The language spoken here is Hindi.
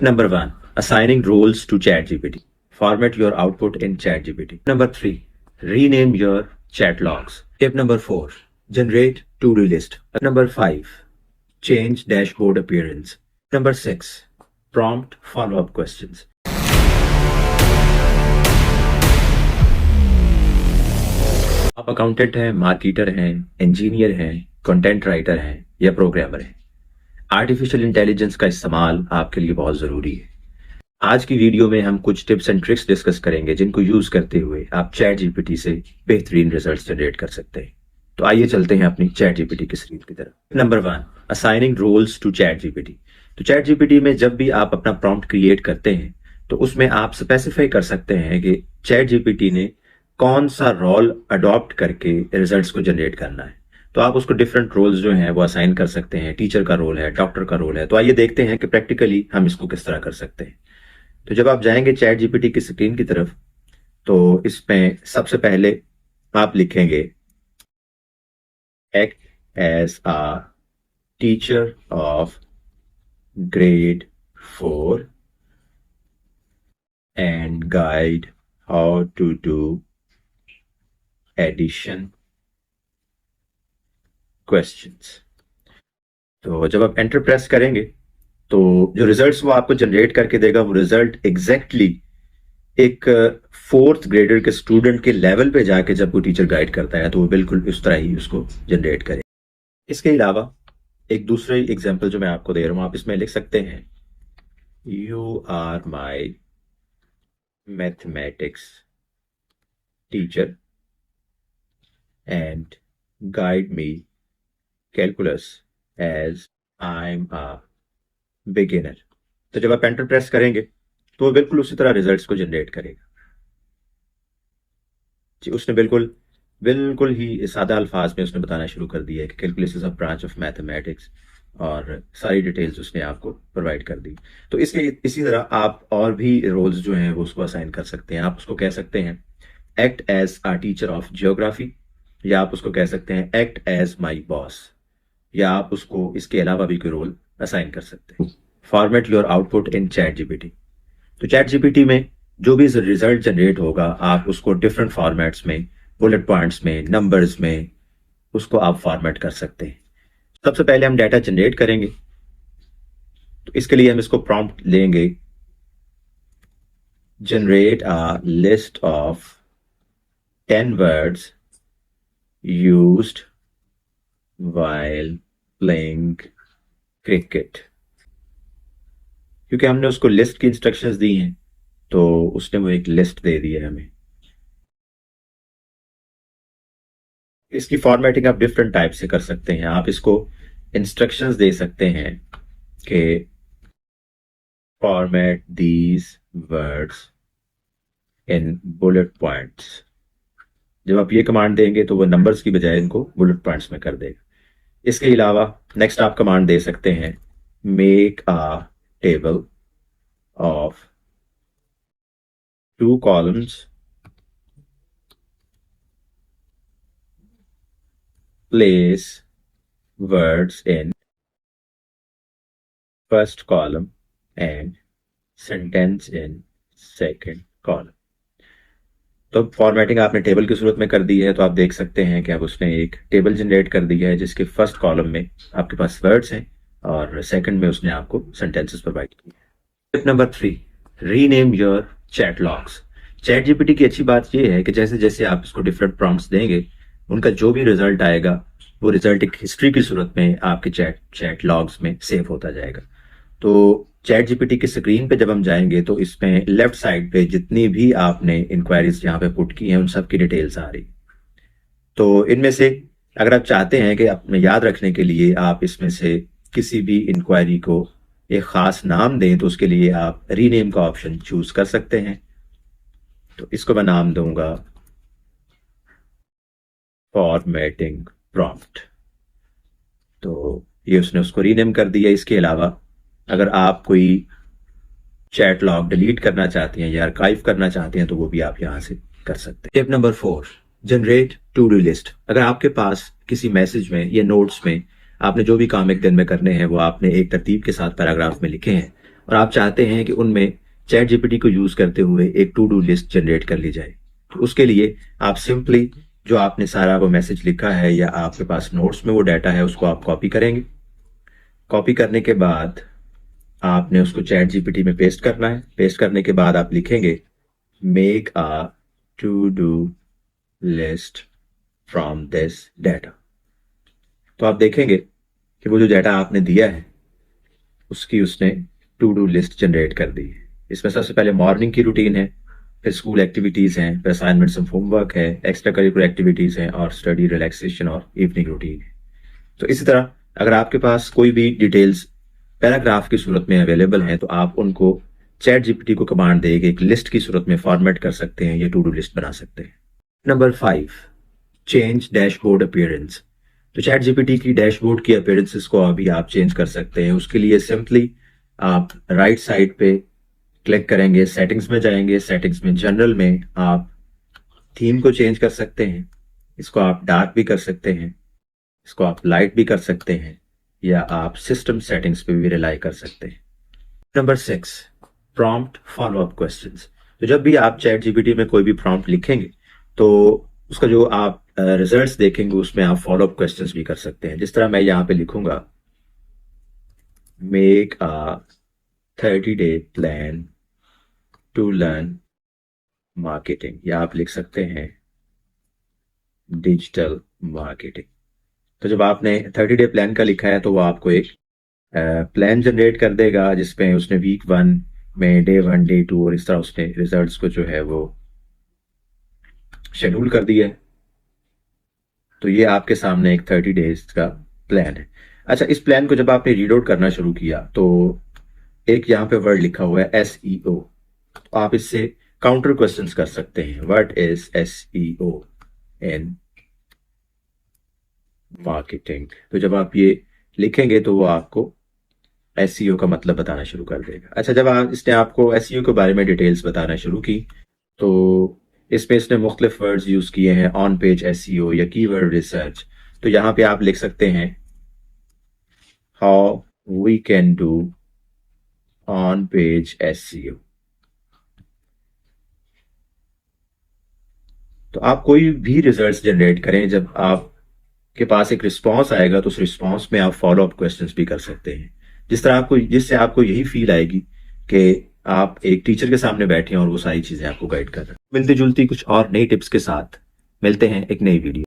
Number 1, assigning roles to ChatGPT. Format your output in ChatGPT. Number 3, rename your chat logs. Tip number 4, generate to-do list. Number 5, change dashboard appearance. Number 6, prompt follow-up questions. आप अकाउंटेंट हैं, मार्केटर हैं, इंजीनियर हैं, कंटेंट राइटर हैं या प्रोग्रामर हैं, आर्टिफिशियल इंटेलिजेंस का इस्तेमाल आपके लिए बहुत ज़रूरी है। आज की वीडियो में हम कुछ टिप्स एंड ट्रिक्स डिस्कस करेंगे जिनको यूज करते हुए आप चैट जीपीटी से बेहतरीन रिजल्ट्स जनरेट कर सकते हैं। तो आइए चलते हैं अपनी चैट जीपीटी की स्क्रीन की तरफ। Number 1, assigning roles to chat GPT. तो चैट जीपीटी में जब भी आप अपना प्रॉम्प्ट क्रिएट करते हैं तो उसमें आप स्पेसिफाई कर सकते हैं कि चैट जीपीटी ने कौन सा रोल अडॉप्ट करके रिजल्ट्स को जनरेट करना है। तो आप उसको डिफरेंट रोल्स जो हैं वो असाइन कर सकते हैं। टीचर का रोल है, डॉक्टर का रोल है। तो आइए देखते हैं कि प्रैक्टिकली हम इसको किस तरह कर सकते हैं। तो जब आप जाएंगे चैट जीपीटी की स्क्रीन की तरफ तो इसमें सबसे पहले आप लिखेंगे act as a teacher of grade 4 and guide how to do addition questions. तो जब आप एंटर प्रेस करेंगे तो जो रिजल्ट्स वो आपको जनरेट करके देगा वो रिजल्ट एग्जैक्टली एक 4th ग्रेडर के स्टूडेंट के लेवल पे जाके जब वो टीचर गाइड करता है तो वो बिल्कुल इस तरह ही उसको जनरेट करे। इसके अलावा एक दूसरे एग्जांपल जो मैं आपको दे रहा हूं, आप इसमें लिख सकते हैं you are my mathematics teacher and guide me calculus as I am a beginner. तो जब आप एंटर प्रेस करेंगे तो वो बिल्कुल उसी तरह रिजल्ट्स को जनरेट करेगा। जी, उसने बिल्कुल बिल्कुल ही सादा अल्फाज में उसने बताना शुरू कर दिया है कि calculus is a branch of mathematics और सारी डिटेल्स उसने आपको प्रोवाइड कर दी। तो इसके इसी तरह आप और भी रोल्स जो हैं वो उसको असाइन कर सकते हैं। आप उसको कह सकते हैं act as a teacher of geography, या आप उसको कह सकते हैं एक्ट एज माई बॉस, या आप उसको इसके अलावा भी कोई रोल असाइन कर सकते हैं। Format your output in chat GPT. तो चैट जीपीटी में जो भी रिजल्ट जनरेट होगा आप उसको डिफरेंट फॉर्मेट्स में, बुलेट पॉइंट्स में, नंबर्स में उसको आप फॉर्मेट कर सकते हैं। सबसे पहले हम डाटा जनरेट करेंगे तो इसके लिए हम इसको प्रॉम्प्ट लेंगे generate a list of 10 words used while playing cricket. क्योंकि हमने उसको लिस्ट की इंस्ट्रक्शंस दी हैं तो उसने वो एक लिस्ट दे दी है हमें। इसकी फॉर्मेटिंग आप डिफरेंट टाइप से कर सकते हैं। आप इसको इंस्ट्रक्शंस दे सकते हैं कि format these words in bullet points. जब आप ये कमांड देंगे तो वो नंबर्स की बजाय इनको बुलेट पॉइंट्स में कर देगा। इसके अलावा नेक्स्ट आप कमांड दे सकते हैं make a table of 2 columns place words in first column and sentence in second column। तो फॉर्मेटिंग आपने टेबल की सूरत में कर दी है तो आप देख सकते हैं कि अब उसने एक टेबल जनरेट कर दी है जिसके फर्स्ट कॉलम में आपके पास वर्ड्स हैं और सेकंड में उसने आपको सेंटेंसेस प्रोवाइड किए। Tip number 3, rename your chat logs. Chat GPT की अच्छी बात यह है कि जैसे जैसे आप इसको डिफरेंट प्रॉम्प्ट्स देंगे उनका जो भी रिजल्ट आएगा वो रिजल्ट एक हिस्ट्री की सूरत में आपके चैट लॉग्स में सेव होता जाएगा। तो चैट जीपीटी की स्क्रीन पे जब हम जाएंगे तो इसमें लेफ्ट साइड पे जितनी भी आपने इंक्वायरीज यहाँ पे पुट की हैं उन सब की डिटेल्स आ रही। तो इनमें से अगर आप चाहते हैं कि अपने याद रखने के लिए आप इसमें से किसी भी इंक्वायरी को एक खास नाम दें तो उसके लिए आप रीनेम का ऑप्शन चूज कर सकते हैं। तो इसको मैं नाम दूंगा फॉर्मेटिंग प्रॉम्प्ट। तो ये उसने उसको रीनेम कर दिया। इसके अलावा अगर आप कोई चैट लॉग डिलीट करना चाहते हैं या आर्काइव करना चाहते हैं तो वो भी आप यहां से कर सकते हैं। Tip number 4, generate to do list. अगर आपके पास किसी मैसेज में या नोट्स में आपने जो भी काम एक दिन में करने हैं वो आपने एक तरतीब के साथ पैराग्राफ में लिखे हैं और आप चाहते हैं कि उनमें चैट जीपीटी को यूज करते हुए एक टू डू लिस्ट जनरेट कर ली जाए। तो उसके लिए आप सिंपली जो आपने सारा वो मैसेज लिखा है या आपके पास नोट्स में वो डाटा है उसको आप कॉपी करेंगे। कॉपी करने के बाद आपने उसको चैट जीपीटी में पेस्ट करना है। पेस्ट करने के बाद आप लिखेंगे make a to do list from this data. तो आप देखेंगे कि वो जो डाटा आपने दिया है उसकी उसने टू डू लिस्ट जनरेट कर दी है। इसमें सबसे पहले मॉर्निंग की रूटीन है, फिर स्कूल एक्टिविटीज हैं, फिर असाइनमेंट्स ऑफ होमवर्क है, एक्स्ट्रा करिकुलर एक्टिविटीज हैं और स्टडी रिलैक्सेशन और इवनिंग रूटीन है। तो इसी तरह अगर आपके पास कोई भी डिटेल्स पैराग्राफ की सूरत में अवेलेबल है तो आप उनको चैट जीपीटी को कमांड देके एक लिस्ट की सूरत में फॉर्मेट कर सकते हैं या टू डू लिस्ट बना सकते हैं। Number 5, change dashboard appearance. तो चैट जीपीटी की डैशबोर्ड की अपीयरेंसेस को अभी आप चेंज कर सकते हैं। उसके लिए सिंपली आप राइट साइड पे क्लिक करेंगे, सेटिंग्स में जाएंगे, सेटिंग्स में जनरल में आप थीम को चेंज कर सकते हैं। इसको आप डार्क भी कर सकते हैं, इसको आप लाइट भी कर सकते हैं, या आप सिस्टम सेटिंग्स पे भी रिलाई कर सकते हैं। Number 6, prompt follow up questions. तो जब भी आप चैट जीपीटी में कोई भी प्रॉम्प्ट लिखेंगे तो उसका जो आप रिजल्ट्स देखेंगे उसमें आप फॉलो अप क्वेश्चंस भी कर सकते हैं। जिस तरह मैं यहाँ पे लिखूंगा make a 30-day plan to learn marketing, या आप लिख सकते हैं डिजिटल मार्केटिंग। तो जब आपने 30-day प्लान का लिखा है तो वो आपको एक प्लान जनरेट कर देगा जिसमें उसने वीक 1 में डे 1, डे 2 और इस तरह उसने रिजल्ट्स को जो है वो शेड्यूल कर दिया है। तो ये आपके सामने एक 30 डेज का प्लान है। अच्छा, इस प्लान को जब आपने रीड आउट करना शुरू किया तो एक यहाँ पे वर्ड लिखा हुआ है SEO। तो आप इससे काउंटर क्वेश्चंस कर सकते हैं। What is SEO in marketing. तो जब आप ये लिखेंगे तो वो आपको SEO का मतलब बताना शुरू कर देगा। अच्छा, जब इसने आपको SEO के बारे में डिटेल्स बताना शुरू की तो इसमें इसने मुख्तलिफ वर्ड्स यूज किए हैं, ऑन पेज SEO या कीवर्ड रिसर्च। तो यहाँ पे आप लिख सकते हैं how we can do on page SEO। तो आप कोई भी रिजल्ट्स जनरेट करें, जब आपके पास एक रिस्पॉन्स आएगा तो उस रिस्पॉन्स में आप फॉलो अप क्वेश्चंस भी कर सकते हैं। जिससे आपको यही फील आएगी कि आप एक टीचर के सामने बैठे हैं और वो सारी चीजें आपको गाइड कर रहे हैं। मिलती जुलती कुछ और नई टिप्स के साथ मिलते हैं एक नई वीडियो।